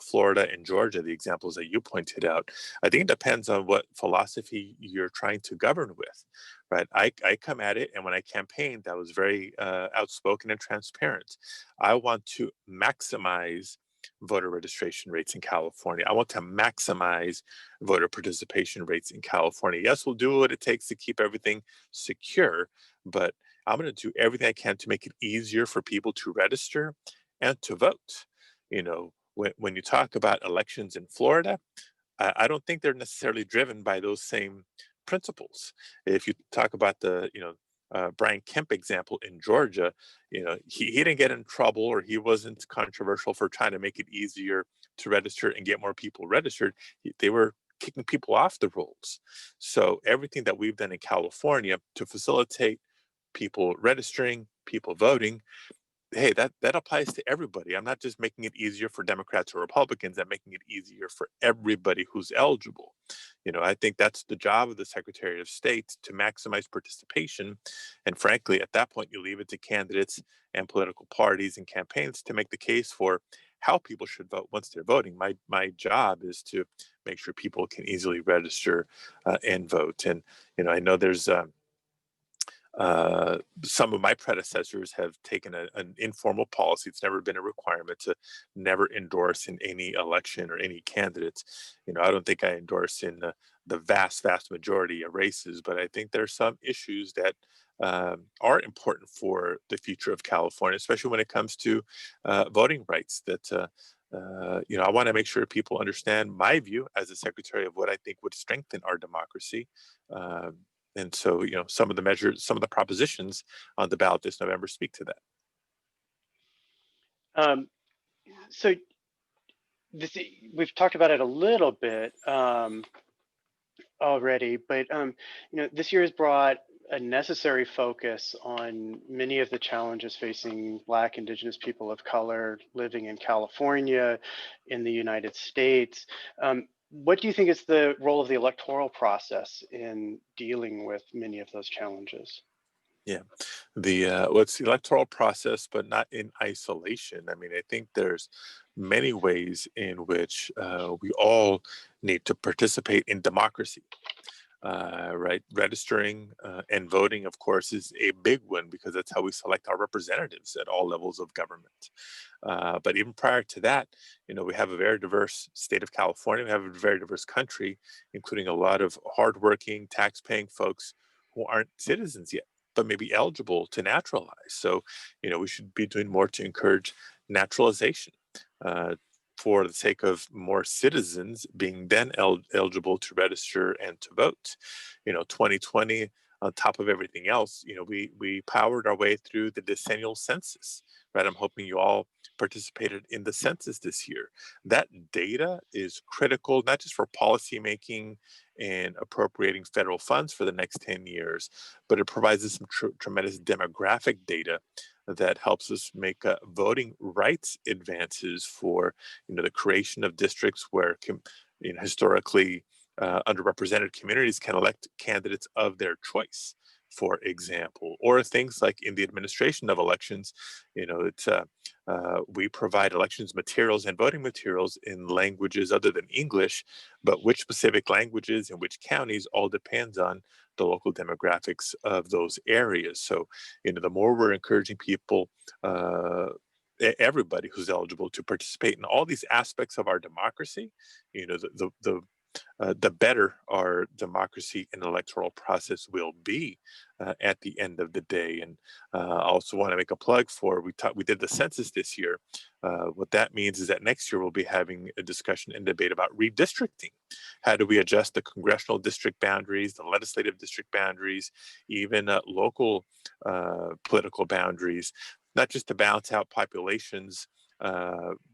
Florida and Georgia, the examples that you pointed out. I think it depends on what philosophy you're trying to govern with, right? I come at it, and when I campaigned, I was very outspoken and transparent. I want to maximize voter registration rates in California. I want to maximize voter participation rates in California. Yes, we'll do what it takes to keep everything secure, but I'm going to do everything I can to make it easier for people to register and to vote. When you talk about elections in Florida, I don't think they're necessarily driven by those same principles. If you talk about the, Brian Kemp example in Georgia, he didn't get in trouble, or he wasn't controversial for trying to make it easier to register and get more people registered. They were kicking people off the rolls. So everything that we've done in California to facilitate people registering, people voting, hey, that applies to everybody. I'm not just making it easier for Democrats or Republicans. I'm making it easier for everybody who's eligible. I think that's the job of the Secretary of State, to maximize participation. And frankly, at that point, you leave it to candidates and political parties and campaigns to make the case for how people should vote once they're voting. My job is to make sure people can easily register and vote. And I know there's some of my predecessors have taken an informal policy. It's never been a requirement to never endorse in any election or any candidates. I don't think I endorse in the vast majority of races, but I think there are some issues that are important for the future of California, especially when it comes to voting rights. I want to make sure people understand my view as a secretary of what I think would strengthen our democracy. And so, some of the measures, some of the propositions on the ballot this November speak to that. So we've talked about it a little bit already, but this year has brought a necessary focus on many of the challenges facing Black, Indigenous people of color living in California, in the United States. What do you think is the role of the electoral process in dealing with many of those challenges? Yeah, it's the electoral process, but not in isolation. I mean, I think there's many ways in which we all need to participate in democracy. Right, registering and voting, of course, is a big one because that's how we select our representatives at all levels of government. But even prior to that, we have a very diverse state of California. We have a very diverse country, including a lot of hardworking, tax-paying folks who aren't citizens yet, but may be eligible to naturalize. So, we should be doing more to encourage naturalization. For the sake of more citizens being then eligible to register and to vote. 2020, on top of everything else, we powered our way through the decennial census, right? I'm hoping you all participated in the census this year. That data is critical, not just for policymaking and appropriating federal funds for the next 10 years, but it provides us some tremendous demographic data that helps us make voting rights advances for the creation of districts where historically underrepresented communities can elect candidates of their choice, for example, or things like in the administration of elections. We provide elections materials and voting materials in languages other than English, but which specific languages in which counties all depends on the local demographics of those areas. So, the more we're encouraging people, everybody who's eligible, to participate in all these aspects of our democracy, the better our democracy and electoral process will be at the end of the day. And I also want to make a plug for, we did the census this year. What that means is that next year we'll be having a discussion and debate about redistricting. How do we adjust the congressional district boundaries, the legislative district boundaries, even local political boundaries, not just to balance out populations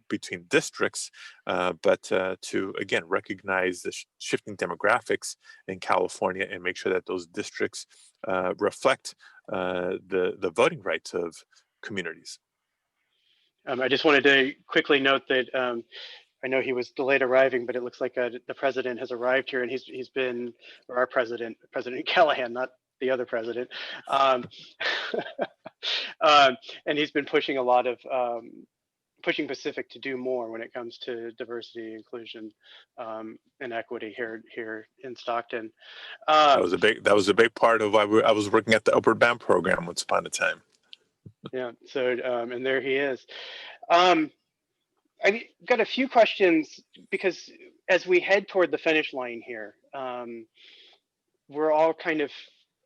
between districts, but to, again, recognize the shifting demographics in California and make sure that those districts reflect the voting rights of communities. I just wanted to quickly note that I know he was delayed arriving, but it looks like the president has arrived here, and he's been, or our President Callahan, not the other president, and he's been pushing a lot of pushing Pacific to do more when it comes to diversity, inclusion, and equity here in Stockton. That was a big part of why I was working at the Upward Bound program once upon a time. Yeah. So and there he is. I've got a few questions because as we head toward the finish line here, we're all kind of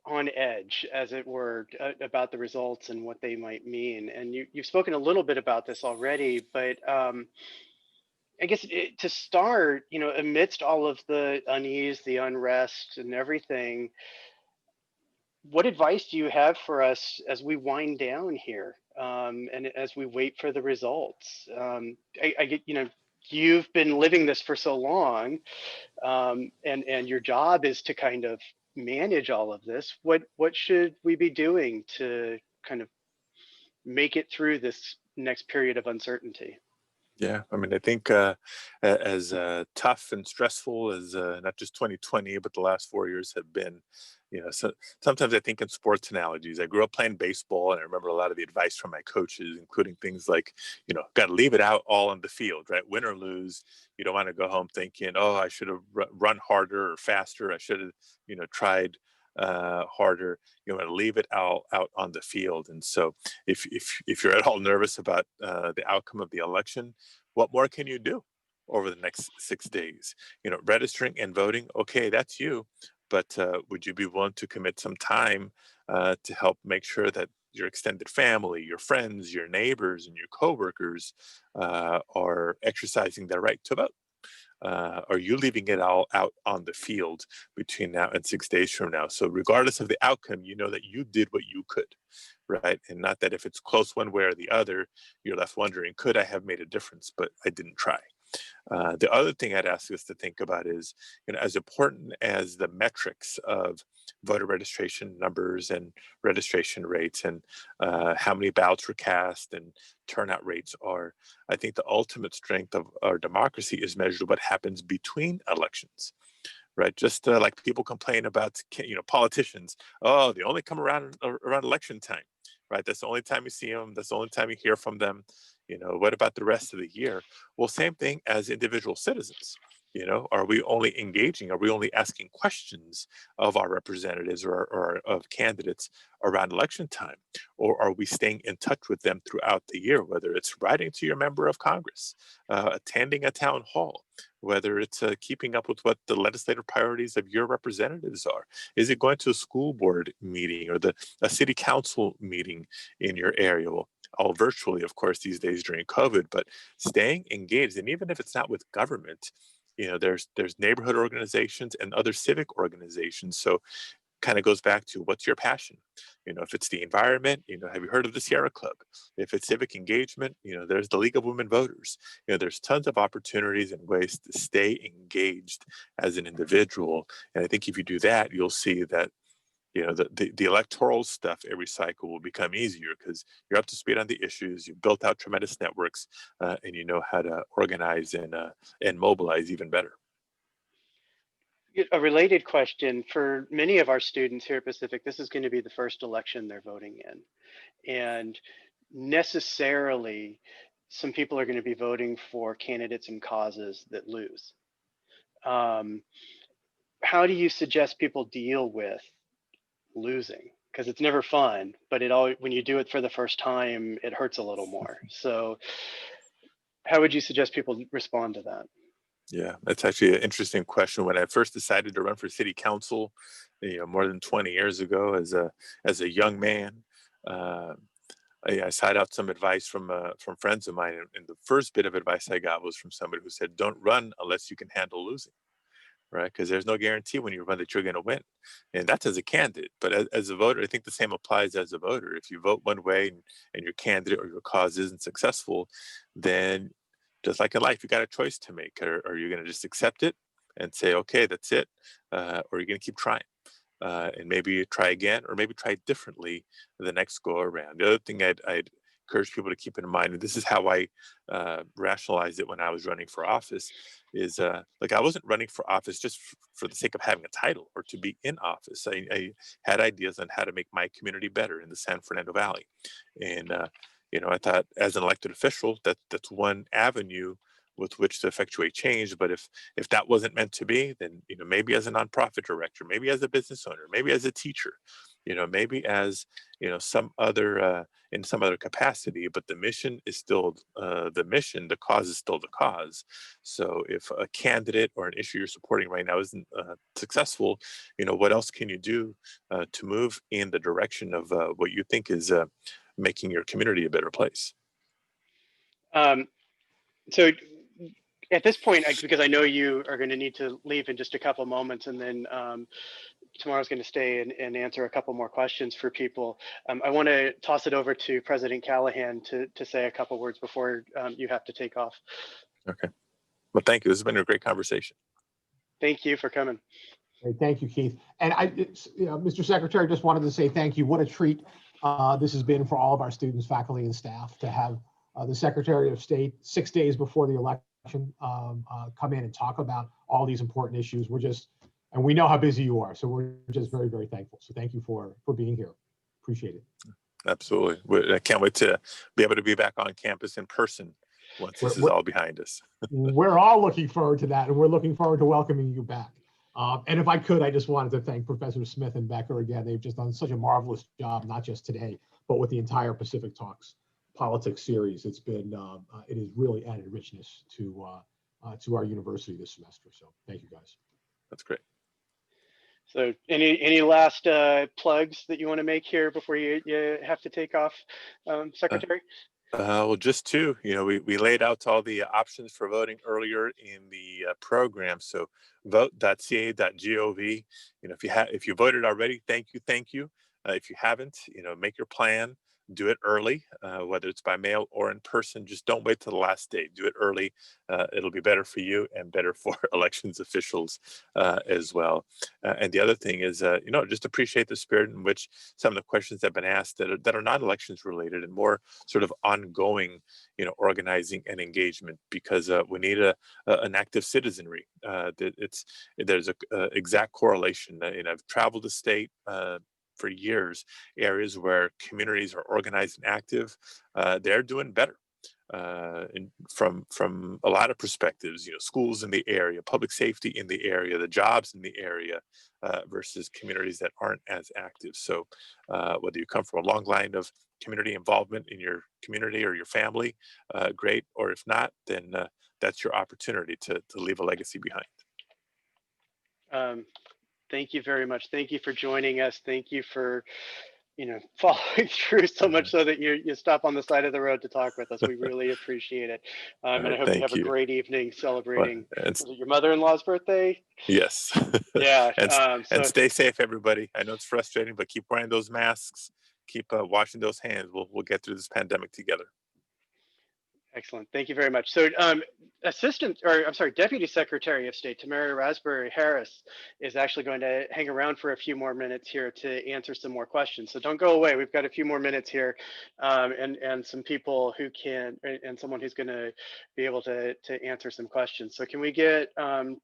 on edge, as it were, about the results and what they might mean. And you've spoken a little bit about this already, but I guess to start, amidst all of the unease, the unrest, and everything, what advice do you have for us as we wind down here and as we wait for the results? I get, you've been living this for so long, and your job is to kind of manage all of this. What should we be doing to kind of make it through this next period of uncertainty? Yeah, I mean, I think as tough and stressful as not just 2020, but the last 4 years have been, So sometimes I think in sports analogies. I grew up playing baseball, and I remember a lot of the advice from my coaches, including things like, got to leave it out all on the field, right? Win or lose, you don't want to go home thinking, oh, I should have run harder or faster. I should have, tried harder. You want to leave it all out on the field. And so if you're at all nervous about the outcome of the election, what more can you do over the next 6 days? Registering and voting, okay, that's you. But would you be willing to commit some time to help make sure that your extended family, your friends, your neighbors, and your coworkers are exercising their right to vote? Are you leaving it all out on the field between now and 6 days from now? So regardless of the outcome, you know that you did what you could, right? And not that if it's close one way or the other, you're left wondering, could I have made a difference? But I didn't try. The other thing I'd ask us to think about is, as important as the metrics of voter registration numbers and registration rates and how many ballots were cast and turnout rates are, I think the ultimate strength of our democracy is measured what happens between elections. Right, just like people complain about, politicians. Oh, they only come around election time, right? That's the only time you see them. That's the only time you hear from them. What about the rest of the year? Well, same thing as individual citizens. Are we only engaging? Are we only asking questions of our representatives or of candidates around election time? Or are we staying in touch with them throughout the year, whether it's writing to your member of Congress, attending a town hall, whether it's keeping up with what the legislative priorities of your representatives are? Is it going to a school board meeting or a city council meeting in your area? Well, all virtually, of course, these days during COVID, but staying engaged. And even if it's not with government, there's neighborhood organizations and other civic organizations. So kind of goes back to, what's your passion? If it's the environment, have you heard of the Sierra Club? If it's civic engagement, there's the League of Women Voters. There's tons of opportunities and ways to stay engaged as an individual. And I think if you do that, you'll see that the electoral stuff every cycle will become easier because you're up to speed on the issues. You've built out tremendous networks, and you know how to organize and mobilize even better. A related question: for many of our students here at Pacific, this is going to be the first election they're voting in, and necessarily some people are going to be voting for candidates and causes that lose. How do you suggest people deal with losing? Because it's never fun, but when you do it for the first time, it hurts a little more. So how would you suggest people respond to that? Yeah, that's actually an interesting question. When I first decided to run for city council, more than 20 years ago, as a young man, I sought out some advice from friends of mine, and the first bit of advice I got was from somebody who said, "Don't run unless you can handle losing." Right? Because there's no guarantee when you run that you're going to win. And that's as a candidate. But as a voter, I think the same applies as a voter. If you vote one way and your candidate or your cause isn't successful, then just like in life, you got a choice to make. Are you going to just accept it and say, okay, that's it? Or are you going to keep trying? And maybe try again, or maybe try differently the next go around. The other thing I'd encourage people to keep in mind, and this is how I rationalized it when I was running for office, is like I wasn't running for office just for the sake of having a title or to be in office. I had ideas on how to make my community better in the San Fernando Valley, and I thought as an elected official that's one avenue with which to effectuate change. But if that wasn't meant to be, then maybe as a nonprofit director, maybe as a business owner, maybe as a teacher, maybe as some other in some other capacity. But the mission is still the mission. The cause is still the cause. So if a candidate or an issue you're supporting right now isn't successful, what else can you do to move in the direction of what you think is making your community a better place? So at this point, because I know you are going to need to leave in just a couple moments, and then tomorrow's going to stay and answer a couple more questions for people. I want to toss it over to President Callahan to say a couple words before you have to take off. Okay. Well, thank you. This has been a great conversation. Thank you for coming. Great. Thank you, Keith. And Mr. Secretary, just wanted to say thank you. What a treat this has been for all of our students, faculty, and staff to have the Secretary of State 6 days before the election come in and talk about all these important issues. And we know how busy you are, so we're just very, very thankful. So thank you for being here. Appreciate it. Absolutely. I can't wait to be able to be back on campus in person once this is all behind us. We're all looking forward to that, and we're looking forward to welcoming you back. And if I could, I just wanted to thank Professor Smith and Becker again. They've just done such a marvelous job, not just today, but with the entire Pacific Talks politics series. It's been, it has really added richness to our university this semester. So thank you, guys. That's great. So any last plugs that you want to make here before you have to take off, Secretary? Well, just two. We laid out all the options for voting earlier in the program. So vote.ca.gov. If you voted already, thank you. If you haven't, make your plan. Do it early, whether it's by mail or in person. Just don't wait till the last day. Do it early. It'll be better for you and better for elections officials as well. And the other thing is, just appreciate the spirit in which some of the questions have been asked that are not elections related and more sort of ongoing, organizing and engagement, because we need an active citizenry. There's a exact correlation. I've traveled the state for years, areas where communities are organized and active, they're doing better. From a lot of perspectives, schools in the area, public safety in the area, the jobs in the area, versus communities that aren't as active. So whether you come from a long line of community involvement in your community or your family, great. Or if not, then that's your opportunity to leave a legacy behind. Thank you very much. Thank you for joining us. Thank you for, following through so much so that you stop on the side of the road to talk with us. We really appreciate it. And I hope you have a great evening celebrating was it your mother-in-law's birthday? Yes. Yeah. and stay safe, everybody. I know it's frustrating, but keep wearing those masks. Keep washing those hands. We'll get through this pandemic together. Excellent. Thank you very much. So Deputy Secretary of State Tamara Raspberry Harris is actually going to hang around for a few more minutes here to answer some more questions. So don't go away. We've got a few more minutes here, and some people who can, and someone who's going to be able to answer some questions. So can we get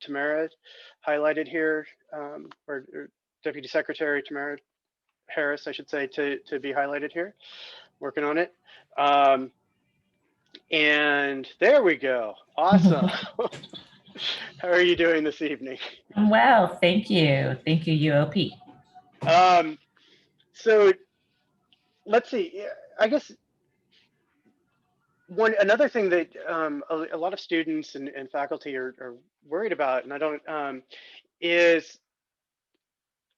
Tamara highlighted here, or Deputy Secretary Tamara Harris, I should say, to be highlighted here? Working on it. And there we go. Awesome. How are you doing this evening? I'm well, thank you. Thank you, UOP. So let's see. I guess another thing that a lot of students and faculty are worried about, and I don't, is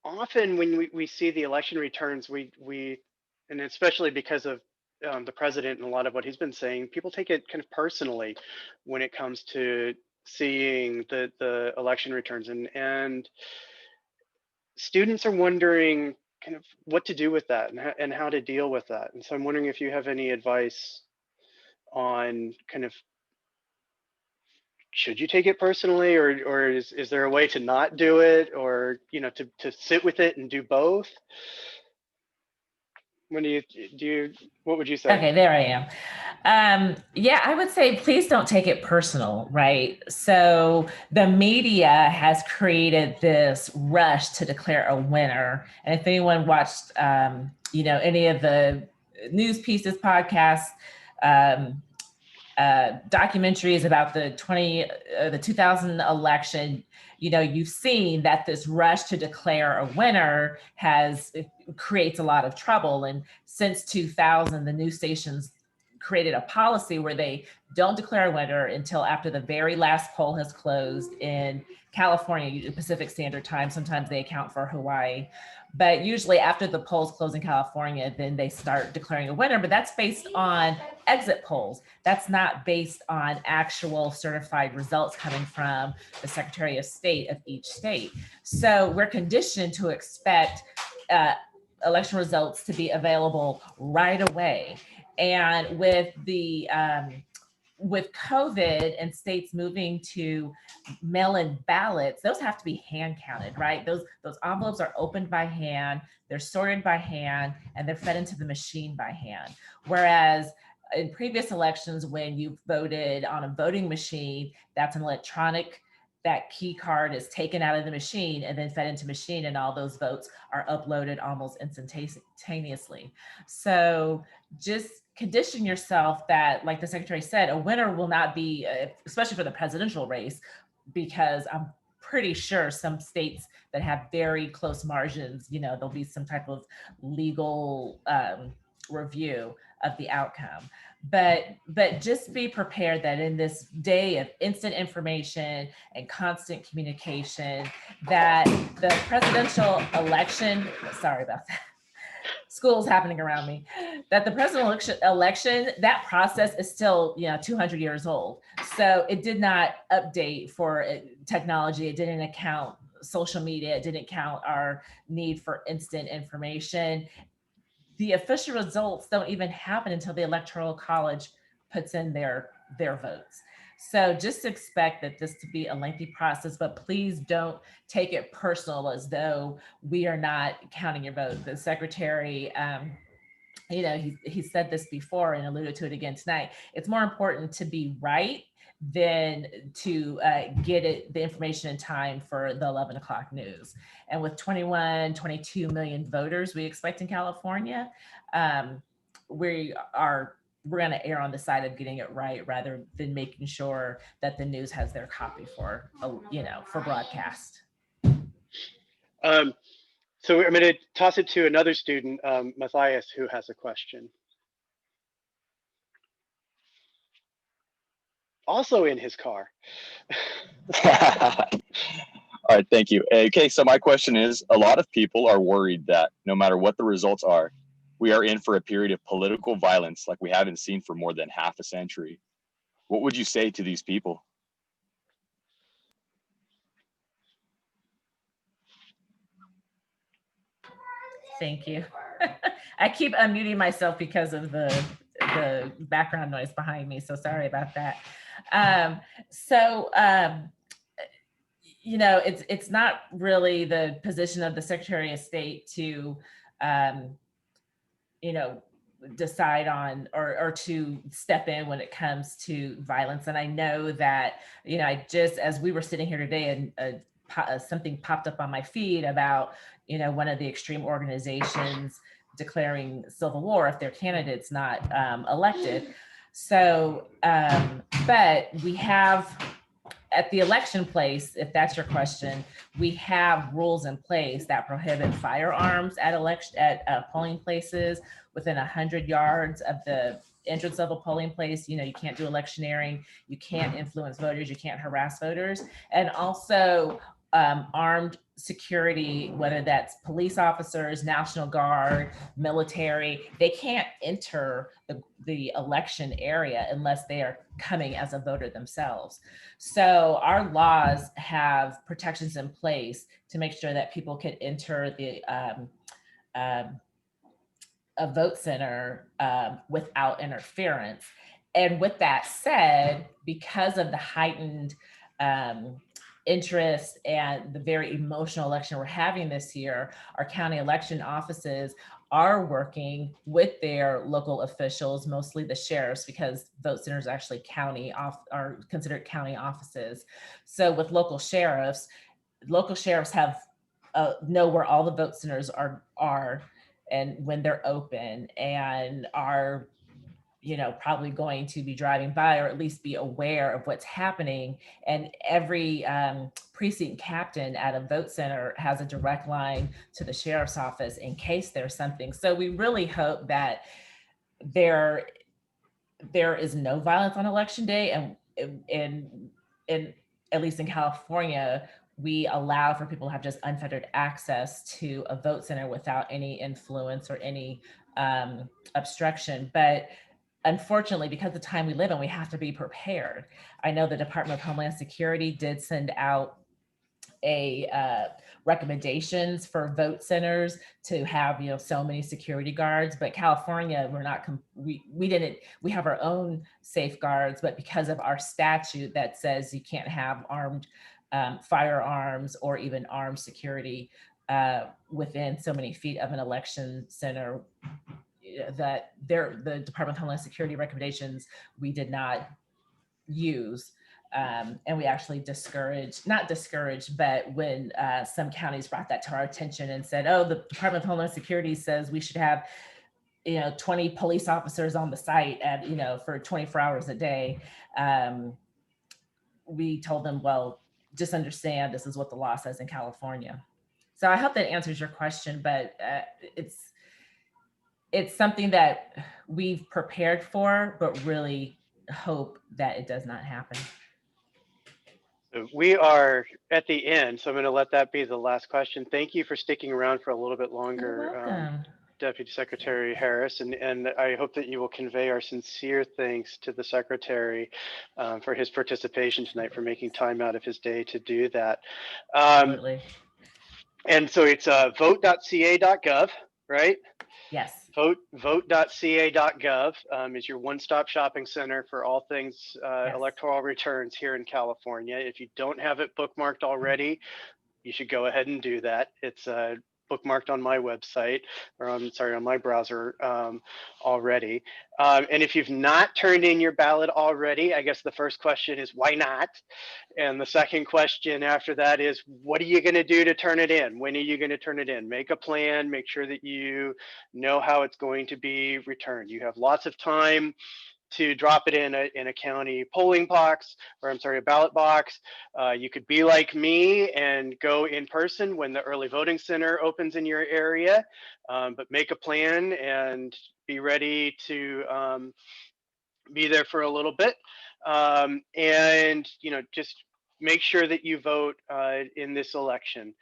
often when we see the election returns, we and especially because of the president and a lot of what he's been saying, people take it kind of personally when it comes to seeing the election returns, and students are wondering kind of what to do with that and how to deal with that. And so I'm wondering if you have any advice on kind of, should you take it personally, or is there a way to not do it, or to sit with it and do both? When what would you say? Okay, there I am. Yeah, I would say please don't take it personal, right? So the media has created this rush to declare a winner. And if anyone watched, any of the news pieces, podcasts, documentaries about the 2000 election, you've seen that this rush to declare a winner creates a lot of trouble. And since 2000, the news stations created a policy where they don't declare a winner until after the very last poll has closed in California, Pacific Standard Time. Sometimes they account for Hawaii, but usually after the polls close in California, then they start declaring a winner. But that's based on exit polls. That's not based on actual certified results coming from the Secretary of State of each state. So we're conditioned to expect election results to be available right away. And with COVID and states moving to mail-in ballots, those have to be hand counted, right? Those envelopes are opened by hand, they're sorted by hand, and they're fed into the machine by hand. Whereas in previous elections, when you voted on a voting machine, that's an electronic that key card is taken out of the machine and then fed into machine, and all those votes are uploaded almost instantaneously. So just condition yourself that, like the secretary said, a winner will not be, especially for the presidential race, because I'm pretty sure some states that have very close margins, there'll be some type of legal review of the outcome. But just be prepared that in this day of instant information and constant communication, that the presidential election, sorry about that, school's happening around me, that the presidential election, that process is still 200 years old. So it did not update for technology. It didn't account social media. It didn't count our need for instant information. The official results don't even happen until the Electoral College puts in their votes. So just expect that this to be a lengthy process, but please don't take it personal as though we are not counting your vote. The secretary, he said this before and alluded to it again tonight. It's more important to be right than to get the information in time for the 11 o'clock news. And with 22 million voters we expect in California, we're going to err on the side of getting it right rather than making sure that the news has their copy for broadcast. So I'm going to toss it to another student, Matthias, who has a question. Also in his car. All right, thank you. Okay, so my question is, a lot of people are worried that no matter what the results are, we are in for a period of political violence like we haven't seen for more than half a century. What would you say to these people? Thank you. I keep unmuting myself because of the background noise behind me, so sorry about that. It's not really the position of the Secretary of State to, decide on or to step in when it comes to violence. And I know that, as we were sitting here today, and something popped up on my feed about, one of the extreme organizations declaring civil war if their candidate's not elected. So, but we have, at the election place, if that's your question, we have rules in place that prohibit firearms at polling places within 100 yards of the entrance of a polling place. You can't do electioneering, you can't influence voters, you can't harass voters, and also armed security, whether that's police officers, National Guard, military, they can't enter the election area unless they are coming as a voter themselves. So our laws have protections in place to make sure that people can enter a vote center without interference. And with that said, because of the heightened interest and the very emotional election we're having this year, our county election offices are working with their local officials, mostly the sheriffs, because vote centers actually are considered county offices. So with local sheriffs have know where all the vote centers are and when they're open, and are probably going to be driving by or at least be aware of what's happening. And every precinct captain at a vote center has a direct line to the sheriff's office in case there's something. So we really hope that there is no violence on election day, and at least in California, we allow for people to have just unfettered access to a vote center without any influence or any obstruction. But unfortunately, because of the time we live in, we have to be prepared. I know the Department of Homeland Security did send out recommendations for vote centers to have so many security guards, but California, we have our own safeguards, but because of our statute that says you can't have armed firearms or even armed security within so many feet of an election center, that the Department of Homeland Security recommendations we did not use. And we actually not discouraged, but when some counties brought that to our attention and said, oh, the Department of Homeland Security says we should have 20 police officers on the site at, for 24 hours a day. We told them, well, just understand this is what the law says in California. So I hope that answers your question, but it's something that we've prepared for, but really hope that it does not happen. We are at the end, so I'm going to let that be the last question. Thank you for sticking around for a little bit longer. You're welcome. Deputy Secretary Harris, and I hope that you will convey our sincere thanks to the Secretary for his participation tonight, for making time out of his day to do that. Absolutely. And so it's vote.ca.gov, right? Yes. Vote.ca.gov is your one-stop shopping center for all things Yes. electoral returns here in California. If you don't have it bookmarked already, you should go ahead and do that. It's bookmarked on my website, or on my browser already. And if you've not turned in your ballot already, I guess the first question is why not? And the second question after that is, what are you going to do to turn it in? When are you going to turn it in? Make a plan, make sure that you know how it's going to be returned. You have lots of time to drop it in a county polling box, or a ballot box. You could be like me and go in person when the early voting center opens in your area, but make a plan and be ready to be there for a little bit. And just make sure that you vote in this election.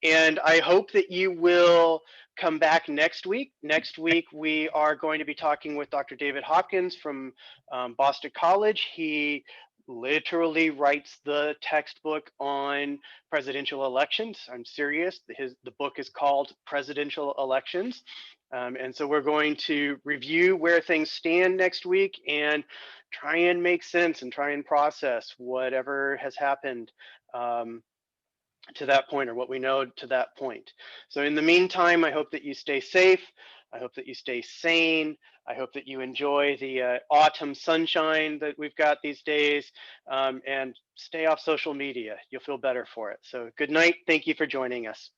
And I hope that you will come back next week. Next week, we are going to be talking with Dr. David Hopkins from Boston College. He literally writes the textbook on presidential elections. I'm serious. The book is called Presidential Elections. And so we're going to review where things stand next week and try and make sense and try and process whatever has happened to that point, or what we know to that point. So in the meantime, I hope that you stay safe. I hope that you stay sane. I hope that you enjoy the autumn sunshine that we've got these days, and stay off social media. You'll feel better for it. So good night. Thank you for joining us.